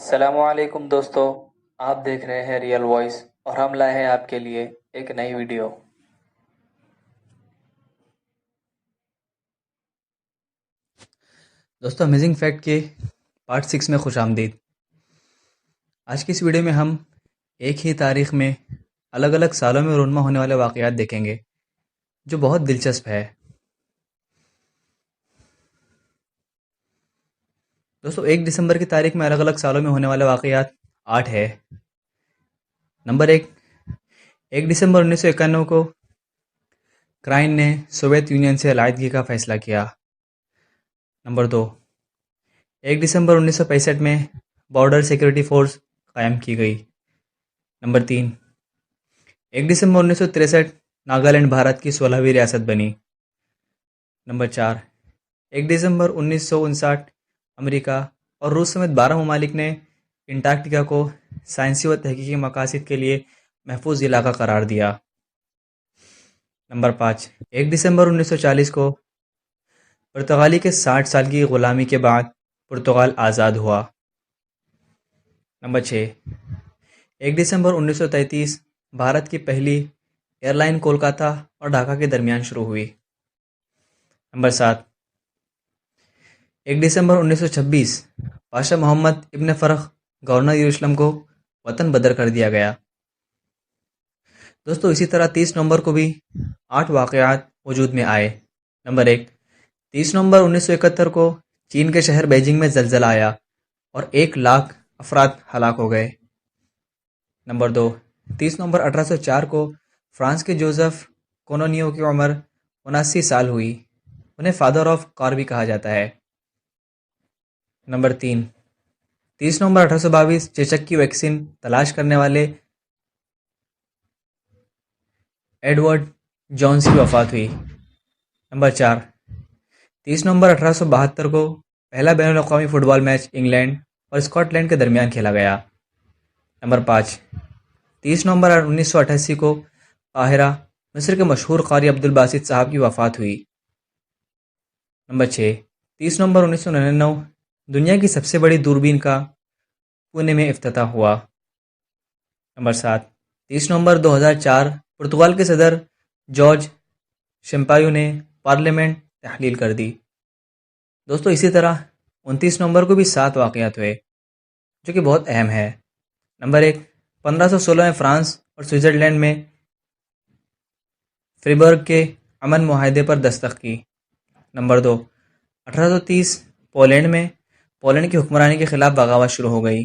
السلام علیکم دوستو، آپ دیکھ رہے ہیں ریئل وائس اور ہم لائے ہیں آپ کے لیے ایک نئی ویڈیو۔ دوستو امیزنگ فیکٹ کے پارٹ 6 میں خوش آمدید۔ آج کی اس ویڈیو میں ہم ایک ہی تاریخ میں الگ الگ سالوں میں رونما ہونے والے واقعات دیکھیں گے جو بہت دلچسپ ہے۔ دوستو 1 دسمبر کی تاریخ میں الگ الگ سالوں میں ہونے والے واقعات 8 ہے۔ نمبر 1 دسمبر 1991 کو کرائن نے سوویت یونین سے علیحدگی کا فیصلہ کیا۔ نمبر 2 1 دسمبر 1965 میں بارڈر سیکورٹی فورس قائم کی گئی۔ نمبر 3 1 دسمبر 1963 ناگالینڈ بھارت کی 16ویں ریاست بنی۔ نمبر 4 1 دسمبر 1959 امریکہ اور روس سمیت 12 ممالک نے انٹارکٹیکا کو سائنسی و تحقیقی مقاصد کے لیے محفوظ علاقہ قرار دیا۔ نمبر 5 1 دسمبر 1940 کو پرتگالی کے 60 سال کی غلامی کے بعد پرتگال آزاد ہوا۔ نمبر 6 1 دسمبر 1933 بھارت کی پہلی ایئر لائن کولکاتہ اور ڈھاکہ کے درمیان شروع ہوئی۔ نمبر 7 1 دسمبر 1926 پاشا محمد ابن فرخ گورنر یروشلم کو وطن بدر کر دیا گیا۔ دوستو اسی طرح 30 نومبر کو بھی 8 واقعات وجود میں آئے۔ نمبر 1 30 نومبر 1971 کو چین کے شہر بیجنگ میں زلزلہ آیا اور 1 لاکھ افراد ہلاک ہو گئے۔ نمبر 2 30 نومبر 1804 کو فرانس کے جوزف کونونیو کی عمر 79 سال ہوئی، انہیں فادر آف کار بھی کہا جاتا ہے۔ نمبر 3 30 نومبر 1822 چیچک کی ویکسین تلاش کرنے والے ایڈورڈ جونز کی وفات ہوئی۔ نمبر 4 30 نومبر 1872 کو پہلا بین الاقوامی فٹ بال میچ انگلینڈ اور اسکاٹ لینڈ کے درمیان کھیلا گیا۔ نمبر 5 30 نومبر 1988 کو قاہرہ مصر کے مشہور قاری عبدالباسط صاحب کی وفات ہوئی۔ نمبر 6 30 نومبر 1999 دنیا کی سب سے بڑی دوربین کا پونے میں افتتاح ہوا۔ نمبر 7 30 نومبر 2004 پرتگال کے صدر جارج شمپایو نے پارلیمنٹ تحلیل کر دی۔ دوستو اسی طرح 29 نومبر کو بھی 7 واقعات ہوئے جو کہ بہت اہم ہے۔ نمبر 1 1516 میں فرانس اور سوئٹزرلینڈ میں فریبرگ کے امن معاہدے پر دستخط کی۔ نمبر 2 1830 پولینڈ میں پولینڈ کی حکمرانی کے خلاف بغاوت شروع ہو گئی۔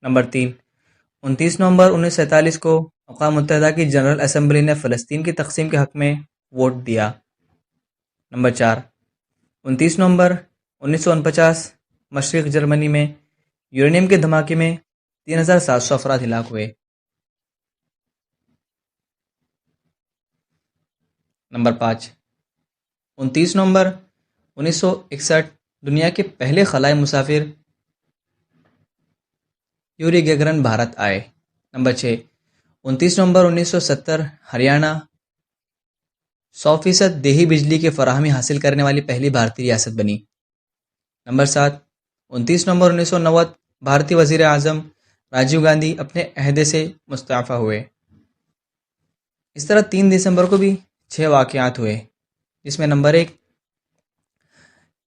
نمبر 3 29 نومبر 1947 کو اقوام متحدہ کی جنرل اسمبلی نے فلسطین کی تقسیم کے حق میں ووٹ دیا۔ نمبر 4 29 نومبر 1949 مشرق جرمنی میں یورینیم کے دھماکے میں 3700 افراد ہلاک ہوئے۔ نمبر 5 29 نومبر 1961 دنیا کے پہلے خلائی مسافر یوری گیگرن بھارت آئے۔ نمبر 6 29 نومبر 1970 ہریانہ 100% دیہی بجلی کی فراہمی حاصل کرنے والی پہلی بھارتی ریاست بنی۔ نمبر 7 29 نومبر 1990 بھارتی وزیر اعظم راجیو گاندھی اپنے عہدے سے مستعفی ہوئے۔ اس طرح 3 دسمبر کو بھی 6 واقعات ہوئے، جس میں نمبر 1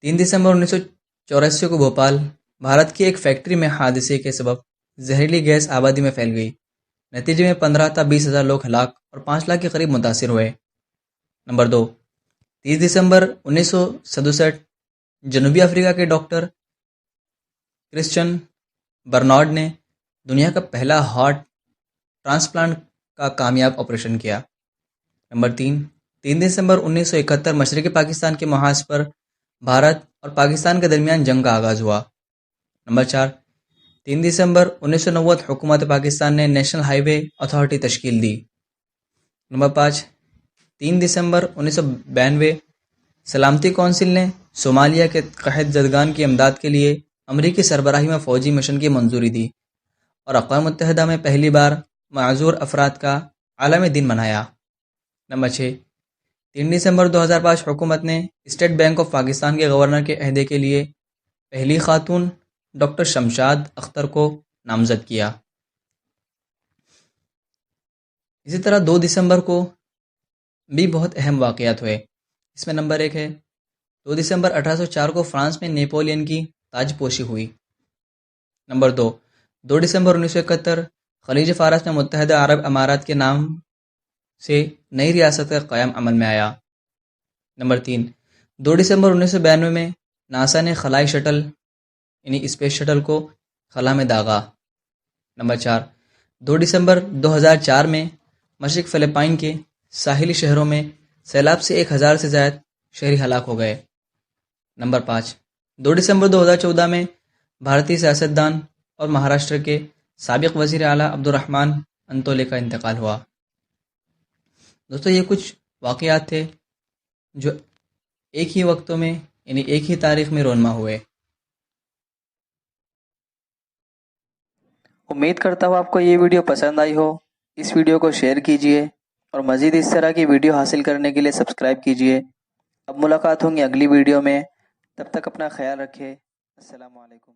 3 دسمبر 1984 کو بھوپال بھارت کی ایک فیکٹری میں حادثے کے سبب زہریلی گیس آبادی میں پھیل گئی، نتیجے میں 15 تا 20 ہزار لوگ ہلاک اور 5 لاکھ کے قریب متاثر ہوئے۔ نمبر 2 30 دسمبر 1967 جنوبی افریقہ کے ڈاکٹر کرسچن برنارڈ نے دنیا کا پہلا ہارٹ ٹرانسپلانٹ کا کامیاب آپریشن کیا۔ نمبر 3 دسمبر 1971 مشرقی پاکستان کے محاذ پر بھارت اور پاکستان کے درمیان جنگ کا آغاز ہوا۔ نمبر 4 3 دسمبر 1990 حکومت پاکستان نے نیشنل ہائی وے اتھارٹی تشکیل دی۔ نمبر 5 3 دسمبر 1992 سلامتی کونسل نے صومالیہ کے قحط زدگان کی امداد کے لیے امریکی سربراہی میں فوجی مشن کی منظوری دی اور اقوام متحدہ میں پہلی بار معذور افراد کا عالمی دن منایا۔ نمبر 6 3 دسمبر 2005 حکومت نے اسٹیٹ بینک آف پاکستان کے گورنر کے عہدے کے لیے پہلی خاتون ڈاکٹر شمشاد اختر کو نامزد کیا۔ اسی طرح 2 دسمبر کو بھی بہت اہم واقعات ہوئے۔ اس میں نمبر 1 ہے 2 دسمبر 1804 کو فرانس میں نیپولین کی تاج پوشی ہوئی۔ نمبر 2 دسمبر 1971 خلیج فارس میں متحدہ عرب امارات کے نام سے نئی ریاست کا قیام عمل میں آیا۔ نمبر 2 دسمبر 1992 میں ناسا نے خلائی شٹل یعنی اسپیس شٹل کو خلا میں داغا۔ نمبر 2 دسمبر 2004 میں مشرق فلپائن کے ساحلی شہروں میں سیلاب سے 1000 سے زائد شہری ہلاک ہو گئے۔ نمبر 2 دسمبر 2014 میں بھارتی سیاستدان اور مہاراشٹر کے سابق وزیر اعلیٰ عبدالرحمان انتولے کا انتقال ہوا۔ دوستو یہ کچھ واقعات تھے جو ایک ہی وقتوں میں یعنی ایک ہی تاریخ میں رونما ہوئے۔ امید کرتا ہوں آپ کو یہ ویڈیو پسند آئی ہو۔ اس ویڈیو کو شیئر کیجئے اور مزید اس طرح کی ویڈیو حاصل کرنے کے لیے سبسکرائب کیجئے۔ اب ملاقات ہوں گی اگلی ویڈیو میں، تب تک اپنا خیال رکھیں۔ السلام علیکم۔